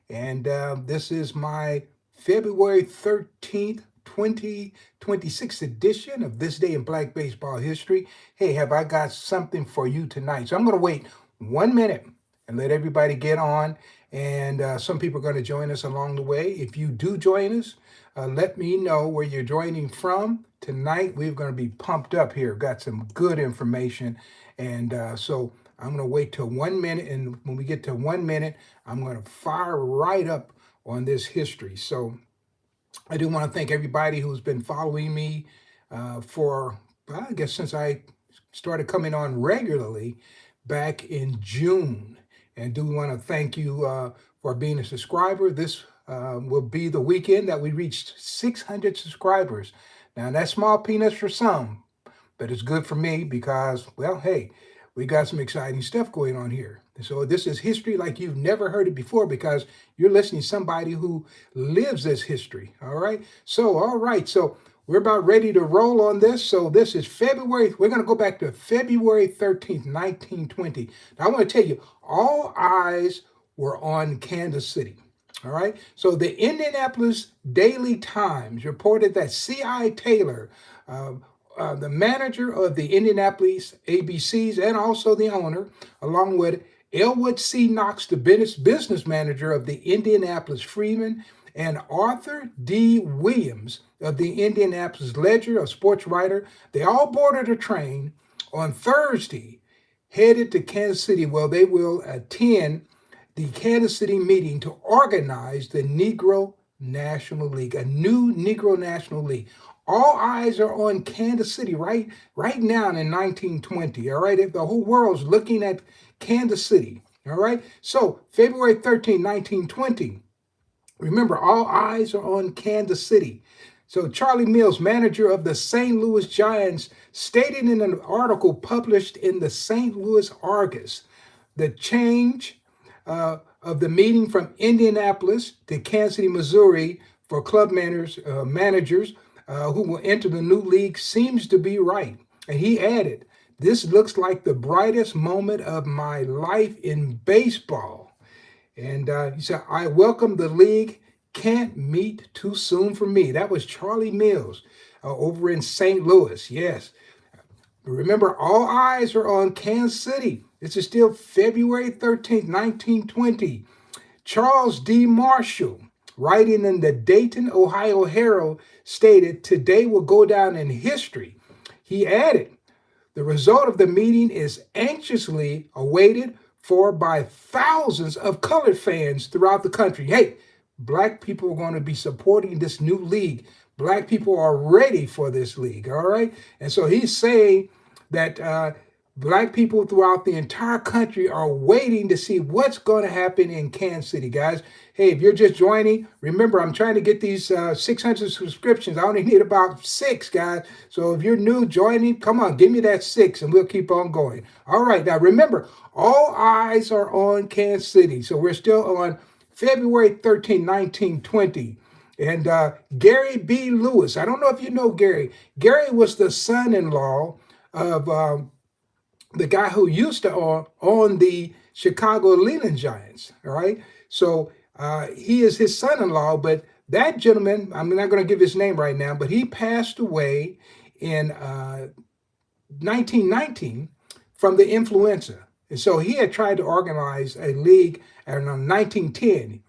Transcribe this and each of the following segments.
And this is my February 13th, 2026 edition of This Day in Black Baseball History. Hey, have I got something for you tonight? So I'm going to wait 1 minute and let everybody get on. And some people are going to join us along the way. If you do join us, let me know where you're joining from. Tonight, we're going to be pumped up here. Got some good information. And so I'm going to wait till 1 minute. And when we get to 1 minute, I'm going to fire right up on this history. So I do want to thank everybody who's been following me for, well, I guess, since I started coming on regularly back in June. And do want to thank you for being a subscriber. This will be the weekend that we reached 600 subscribers. Now, that's small peanuts for some, but it's good for me because, well, hey, we got some exciting stuff going on here. So this is history like you've never heard it before because you're listening to somebody who lives this history. All right. So we're about ready to roll on this. So this is February. We're going to go back to February 13th, 1920. Now I want to tell you, all eyes were on Kansas City. All right. So the Indianapolis Daily Times reported that C.I. Taylor, the manager of the Indianapolis ABCs and also the owner, along with Elwood C. Knox, the business manager of the Indianapolis Freeman, and Arthur D. Williams of the Indianapolis Ledger, a sports writer, they all boarded a train on Thursday, headed to Kansas City, where they will attend the Kansas City meeting to organize the Negro National League, a new Negro National League. All eyes are on Kansas City right now in 1920. All right, if the whole world's looking at Kansas City. All right, so February 13, 1920. Remember, all eyes are on Kansas City. So Charlie Mills, manager of the St. Louis Giants, stated in an article published in the St. Louis Argus, the change of the meeting from Indianapolis to Kansas City, Missouri, for club managers who will enter the new league seems to be right. And he added, "This looks like the brightest moment of my life in baseball." And he said, "I welcome the league. Can't meet too soon for me." That was Charlie Mills over in St. Louis. Yes. Remember, all eyes are on Kansas City. This is still February 13th, 1920. Charles D. Marshall, writing in the Dayton, Ohio Herald, stated, "Today will go down in history." He added, "The result of the meeting is anxiously awaited for by thousands of colored fans throughout the country." Hey, black people are going to be supporting this new league. Black people are ready for this league, all right? And so he's saying that black people throughout the entire country are waiting to see what's going to happen in Kansas City, guys. Hey, if you're just joining, remember, I'm trying to get these 600 subscriptions. I only need about 6, guys. So if you're new joining, come on, give me that 6 and we'll keep on going. All right, now remember, all eyes are on Kansas City. So we're still on February 13, 1920. And Gary B. Lewis, I don't know if you know Gary. Gary was the son-in-law of the guy who used to own the Chicago Leland Giants, all right? So he is his son-in-law, but that gentleman, I'm not going to give his name right now, but he passed away in 1919 from the influenza. And so he had tried to organize a league in 1910.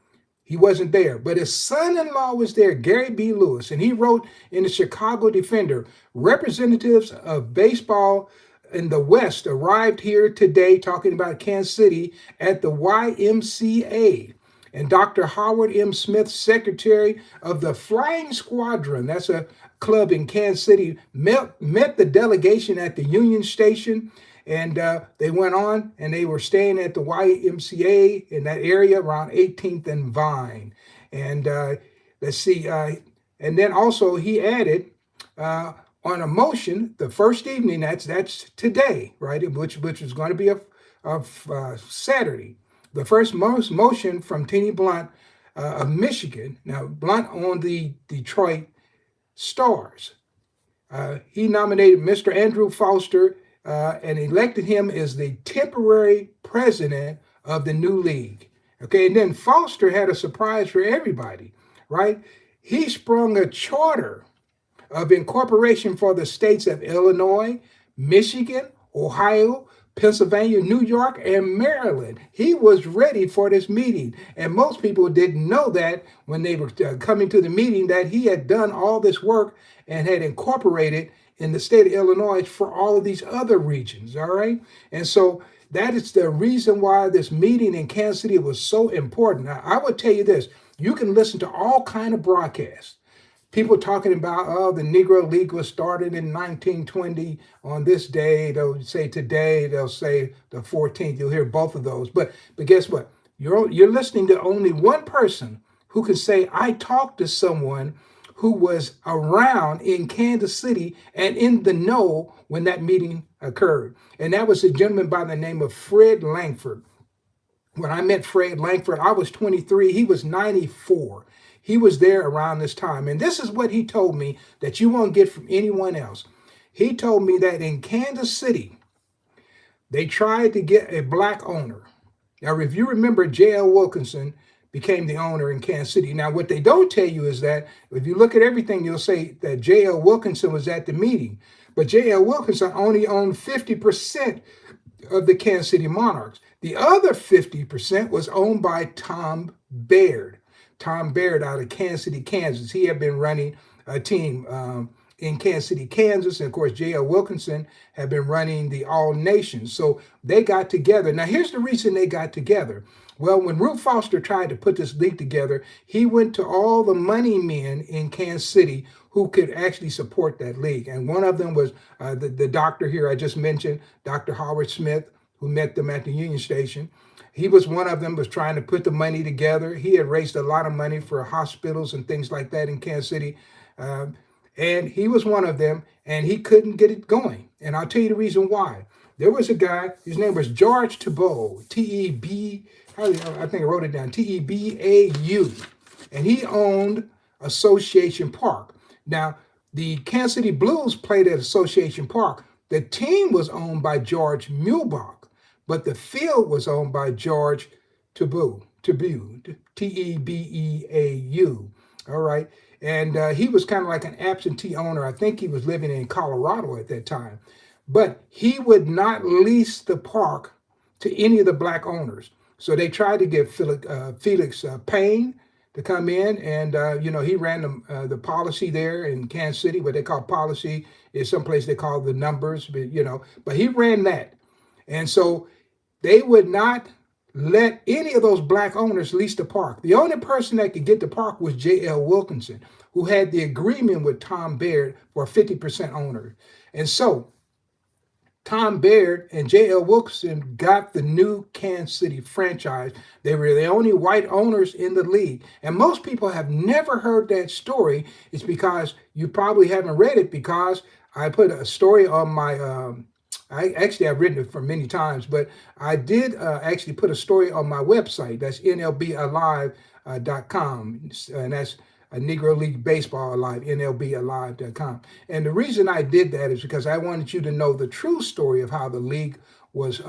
He wasn't there, but his son-in-law was there, Gary B. Lewis, and he wrote in the Chicago Defender, "Representatives of baseball in the West arrived here today talking about Kansas City at the YMCA. And Dr. Howard M. Smith, secretary of the Flying Squadron," that's a club in Kansas City, met the delegation at the Union Station. And they went on and they were staying at the YMCA in that area around 18th and Vine. And let's see. And then also he added on a motion the first evening, that's today, right? Which is going to be a Saturday. The first motion from Tenny Blunt of Michigan. Now, Blunt owned the Detroit Stars. He nominated Mr. Andrew Foster and elected him as the temporary president of the new league. Okay, and then Foster had a surprise for everybody, right? He sprung a charter of incorporation for the states of Illinois, Michigan, Ohio, Pennsylvania, New York, and Maryland. He was ready for this meeting. And most people didn't know that when they were coming to the meeting that he had done all this work and had incorporated in the state of Illinois for all of these other regions. All right. And so that is the reason why this meeting in Kansas City was so important. Now, I would tell you this, you can listen to all kind of broadcasts. People talking about, oh, the Negro League was started in 1920 on this day. They'll say today, they'll say the 14th. You'll hear both of those. But guess what? You're listening to only one person who can say, I talked to someone who was around in Kansas City and in the know when that meeting occurred. And that was a gentleman by the name of Fred Langford. When I met Fred Langford, I was 23. He was 94. He was there around this time. And this is what he told me that you won't get from anyone else. He told me that in Kansas City, they tried to get a black owner. Now, if you remember, J.L. Wilkinson became the owner in Kansas City. Now, what they don't tell you is that if you look at everything, you'll say that J.L. Wilkinson was at the meeting. But J.L. Wilkinson only owned 50% of the Kansas City Monarchs. The other 50% was owned by Tom Baird. Tom Baird out of Kansas City, Kansas. He had been running a team in Kansas City, Kansas. And of course, J.L. Wilkinson had been running the All Nations. So they got together. Now, here's the reason they got together. Well, when Ruth Foster tried to put this league together, he went to all the money men in Kansas City who could actually support that league. And one of them was the doctor here I just mentioned, Dr. Howard Smith, who met them at the Union Station. He was one of them, was trying to put the money together. He had raised a lot of money for hospitals and things like that in Kansas City. And he was one of them, and he couldn't get it going. And I'll tell you the reason why. There was a guy, his name was George Tebow, T-E-B, I think I wrote it down, T-E-B-A-U. And he owned Association Park. Now, the Kansas City Blues played at Association Park. The team was owned by George Muehlbach, but the field was owned by George Tebow, T-E-B-E-A-U. All right. And he was kind of like an absentee owner. I think he was living in Colorado at that time. But he would not lease the park to any of the black owners. So they tried to get Felix Payne to come in, and he ran the policy there in Kansas City. What they call policy is someplace they call the numbers, but he ran that. And so they would not let any of those black owners lease the park. The only person that could get the park was J.L. Wilkinson, who had the agreement with Tom Baird for 50% owner. And so Tom Baird and J.L. Wilkinson got the new Kansas City franchise. They were the only white owners in the league. And most people have never heard that story. It's because you probably haven't read it, because I put a story on my I've written it for many times, but I did actually put a story on my website. That's nlbalive.com, and that's a Negro League Baseball Alive, nlbalive.com. And the reason I did that is because I wanted you to know the true story of how the league was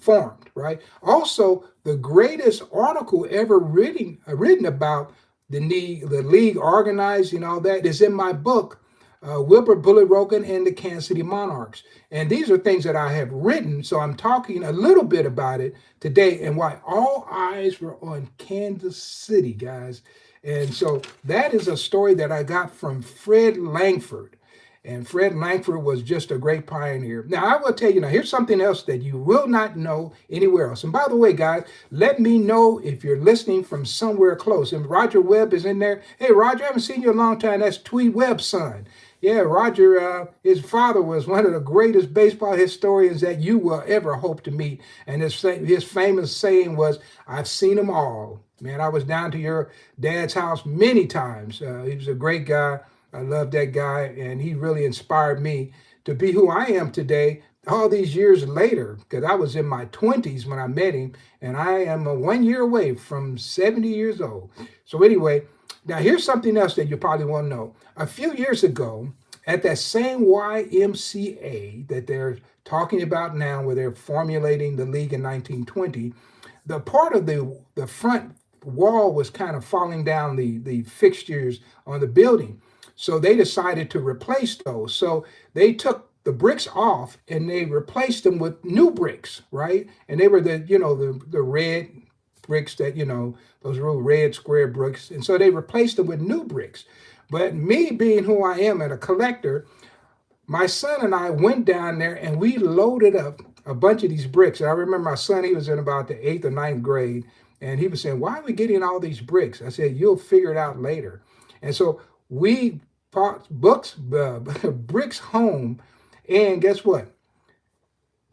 formed, right? Also, the greatest article ever written about the league organizing all that is in my book, Wilbur Bullet Rogan and the Kansas City Monarchs. And these are things that I have written, so I'm talking a little bit about it today and why all eyes were on Kansas City, guys. And so that is a story that I got from Fred Langford. And Fred Langford was just a great pioneer. Now, I will tell you, now, here's something else that you will not know anywhere else. And by the way, guys, let me know if you're listening from somewhere close. And Roger Webb is in there. Hey, Roger, I haven't seen you in a long time. That's Tweed Webb's son. Yeah, Roger, his father was one of the greatest baseball historians that you will ever hope to meet. And his famous saying was, I've seen them all. Man, I was down to your dad's house many times. He was a great guy. I love that guy, and he really inspired me to be who I am today all these years later, because I was in my 20s when I met him, and I am 1 year away from 70 years old. So anyway, now here's something else that you probably want to know. A few years ago, at that same YMCA that they're talking about now, where they're formulating the league in 1920, the part of the front wall was kind of falling down, the fixtures on the building. So they decided to replace those. So they took the bricks off and they replaced them with new bricks, right? And they were the red bricks that, those real red square bricks. And so they replaced them with new bricks. But me being who I am and a collector, my son and I went down there and we loaded up a bunch of these bricks. And I remember my son, he was in about the 8th or 9th grade, and he was saying, "Why are we getting all these bricks?" I said, "You'll figure it out later." And so we bought bricks home, and guess what?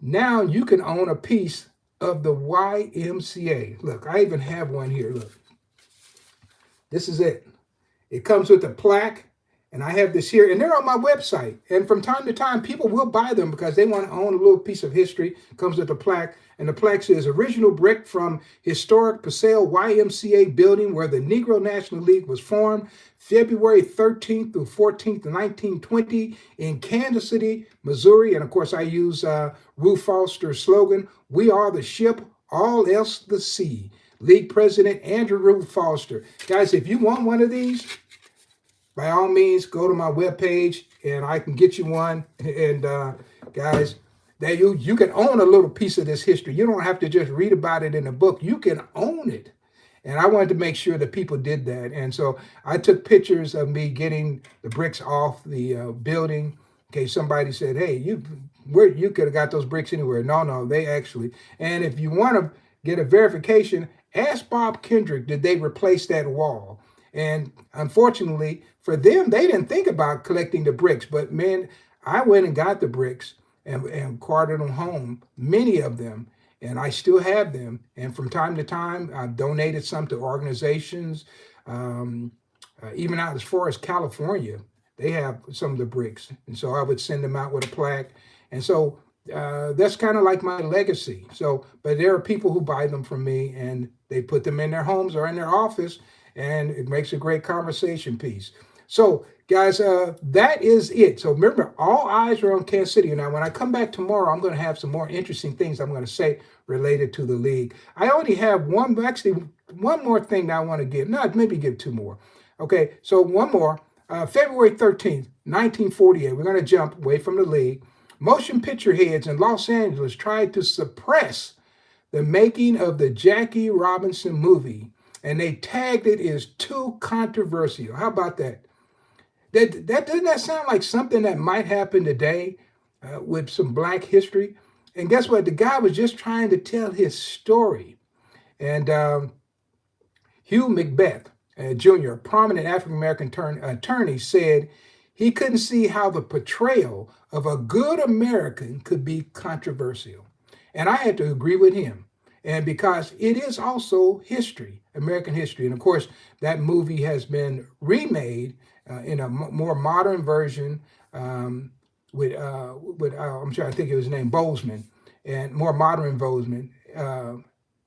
Now you can own a piece of the YMCA. Look, I even have one here. Look, this is it. It comes with a plaque, and I have this here, and they're on my website. And from time to time, people will buy them because they want to own a little piece of history. It comes with a plaque, and the plaque says, "Original brick from historic Paseo YMCA building where the Negro National League was formed, February 13th through 14th, 1920 in Kansas City, Missouri." And of course, I use Ruth Foster's slogan, "We are the ship, all else the sea." League President Andrew Ruth Foster. Guys, if you want one of these, by all means, go to my webpage and I can get you one. And guys, that you can own a little piece of this history. You don't have to just read about it in a book. You can own it. And I wanted to make sure that people did that. And so I took pictures of me getting the bricks off the building. In case somebody said, "Hey, you could have got those bricks anywhere." No, they actually. And if you want to get a verification, ask Bob Kendrick, did they replace that wall? And unfortunately for them, they didn't think about collecting the bricks. But man, I went and got the bricks and carted them home, many of them, and I still have them. And from time to time, I've donated some to organizations, even out as far as California. They have some of the bricks. And so I would send them out with a plaque. And so that's kind of like my legacy. So, but there are people who buy them from me and they put them in their homes or in their office, and it makes a great conversation piece. So, guys, that is it. So remember, all eyes are on Kansas City. Now, when I come back tomorrow, I'm going to have some more interesting things I'm going to say related to the league. I already have one more thing that I want to give. No, maybe give two more. Okay, so one more. February 13th, 1948, we're going to jump away from the league. Motion picture heads in Los Angeles tried to suppress the making of the Jackie Robinson movie, and they tagged it as too controversial. How about that? That doesn't that sound like something that might happen today with some Black history? And guess what? The guy was just trying to tell his story. And Hugh Macbeth Jr., a prominent African-American attorney, said he couldn't see how the portrayal of a good American could be controversial. And I had to agree with him. And because it is also history, American history. And of course, that movie has been remade in a more modern version with I'm sure I think it was named Bozeman, and more modern Bozeman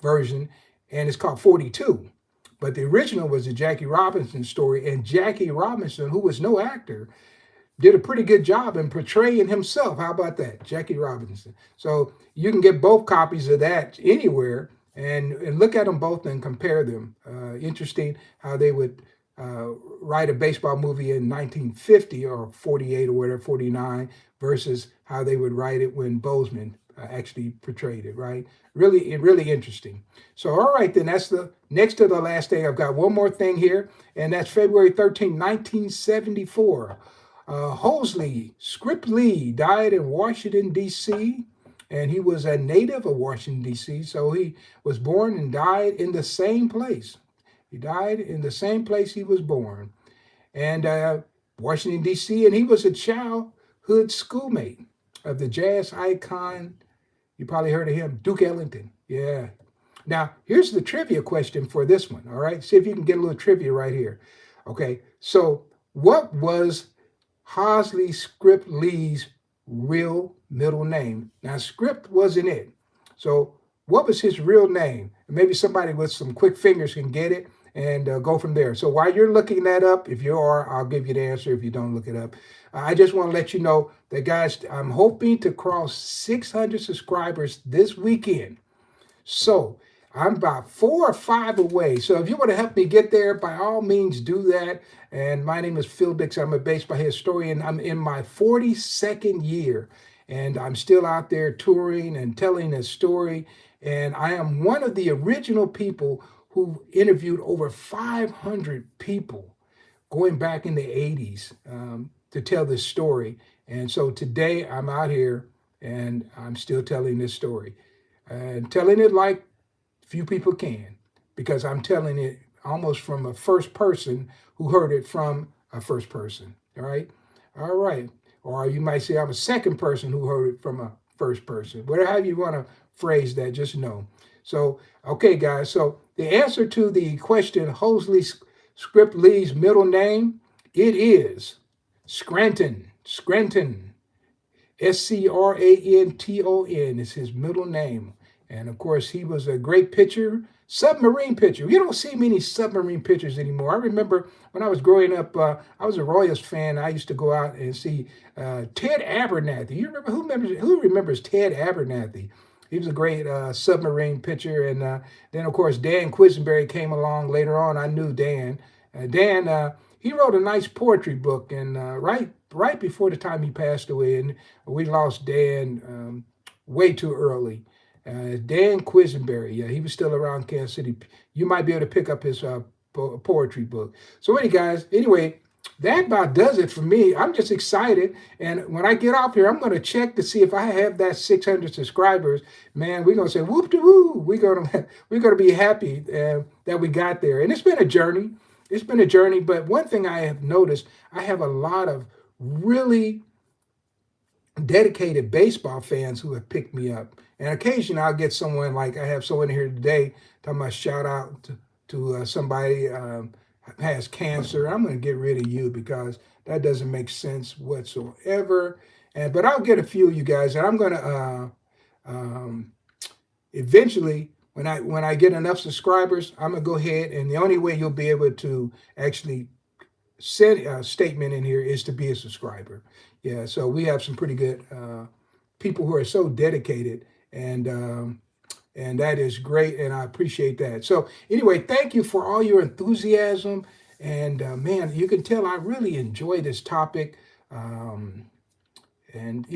version, and it's called 42. But the original was the Jackie Robinson story, and Jackie Robinson, who was no actor, did a pretty good job in portraying himself. How about that, Jackie Robinson? So you can get both copies of that anywhere and look at them both and compare them. Interesting how they would write a baseball movie in 1950 or 48 or whatever, 49, versus how they would write it when Bozeman actually portrayed it, right? Really interesting. So, all right, then that's the next to the last day. I've got one more thing here, and that's February 13, 1974. Hosley, Script Lee, died in Washington, D.C., and he was a native of Washington, D.C., so he was born and died in the same place. He died in the same place he was born, and Washington, D.C., and he was a childhood schoolmate of the jazz icon. You probably heard of him, Duke Ellington. Yeah. Now, here's the trivia question for this one, all right? See if you can get a little trivia right here. Okay, so what was Hosley Script Lee's real middle name? Now, Script wasn't it. So what was his real name? Maybe somebody with some quick fingers can get it and go from there. So while you're looking that up, if you are, I'll give you the answer if you don't look it up. I just want to let you know that, guys, I'm hoping to cross 600 subscribers this weekend. So I'm about 4 or 5 away. So if you want to help me get there, by all means do that. And my name is Phil Dixon. I'm a baseball historian. I'm in my 42nd year, and I'm still out there touring and telling a story. And I am one of the original people who interviewed over 500 people going back in the 80s to tell this story. And so today I'm out here and I'm still telling this story and telling it like few people can, because I'm telling it almost from a first person who heard it from a first person. All right. All right. Or you might say I'm a second person who heard it from a first person. Whatever you want to phrase that, just know. So, okay, guys. So the answer to the question, Hosley Script Lee's middle name, it is Scranton. Scranton. Scranton is his middle name. And of course, he was a great pitcher, submarine pitcher. You don't see many submarine pitchers anymore. I remember when I was growing up, I was a Royals fan. I used to go out and see Ted Abernathy. You remember who remembers Ted Abernathy? He was a great submarine pitcher. And then, of course, Dan Quisenberry came along later on. I knew Dan. Dan, he wrote a nice poetry book, and right before the time he passed away, and we lost Dan way too early. Dan Quisenberry, yeah, he was still around Kansas City. You might be able to pick up his poetry book. So anyway, that about does it for me. I'm just excited, and when I get off here, I'm going to check to see if I have that 600 subscribers. Man, we're going to say whoop de woo. We're going to be happy that we got there, and it's been a journey. It's been a journey, but one thing I have noticed, I have a lot of really dedicated baseball fans who have picked me up. And occasionally I'll get someone, like I have someone here today talking about shout out to somebody has cancer. I'm going to get rid of you because that doesn't make sense whatsoever. But I'll get a few of you guys, and I'm going to eventually, when I get enough subscribers, I'm going to go ahead, and the only way you'll be able to actually send a statement in here is to be a subscriber. Yeah, so we have some pretty good people who are so dedicated, and that is great, and I appreciate that. So anyway, thank you for all your enthusiasm, and man, you can tell I really enjoy this topic. And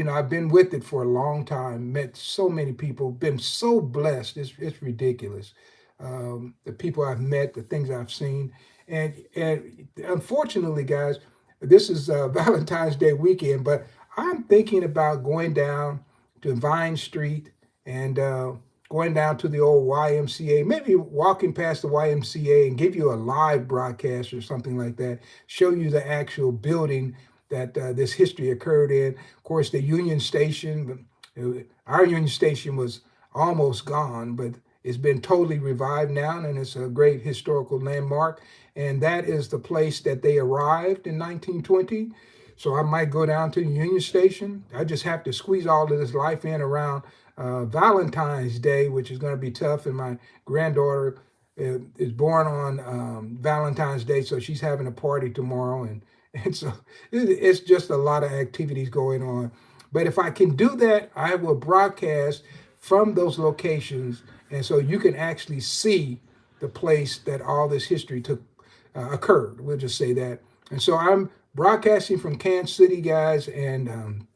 I've been with it for a long time, met so many people, been so blessed. It's ridiculous. The people I've met, the things I've seen. And unfortunately, guys, this is Valentine's Day weekend, but I'm thinking about going down to Vine Street and going down to the old YMCA, maybe walking past the YMCA and give you a live broadcast or something like that, show you the actual building that this history occurred in. Of course, the Union Station, our Union Station was almost gone, but it's been totally revived now, and it's a great historical landmark. And that is the place that they arrived in 1920. So I might go down to the Union Station. I just have to squeeze all of this life in around Valentine's Day, which is going to be tough. And my granddaughter is born on Valentine's Day, so she's having a party tomorrow. And so it's just a lot of activities going on. But if I can do that, I will broadcast from those locations. And so you can actually see the place that all this history occurred. We'll just say that. And so I'm broadcasting from Kansas City, guys, and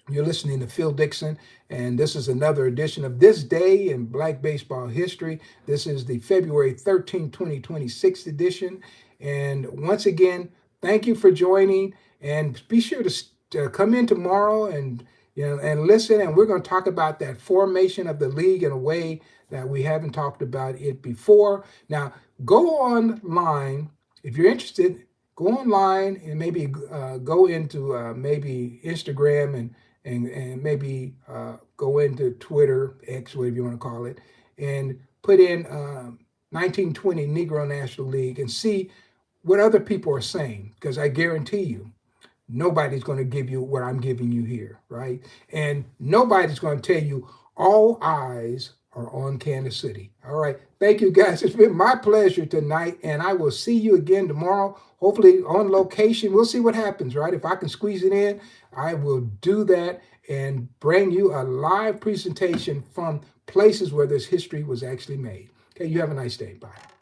you're listening to Phil Dixon, and this is another edition of This Day in Black Baseball History. This is the February 13, 2026 edition. And once again, thank you for joining, and be sure to come in tomorrow and listen. And we're going to talk about that formation of the league in a way that we haven't talked about it before. Now, go online if you're interested. Go online and maybe go into maybe Instagram and maybe go into Twitter, X, whatever you want to call it, and put in 1920 Negro National League and see what other people are saying, because I guarantee you, nobody's going to give you what I'm giving you here, right? And nobody's going to tell you all eyes are on Kansas City. All right. Thank you, guys. It's been my pleasure tonight, and I will see you again tomorrow, hopefully on location. We'll see what happens, right? If I can squeeze it in, I will do that and bring you a live presentation from places where this history was actually made. Okay, you have a nice day. Bye.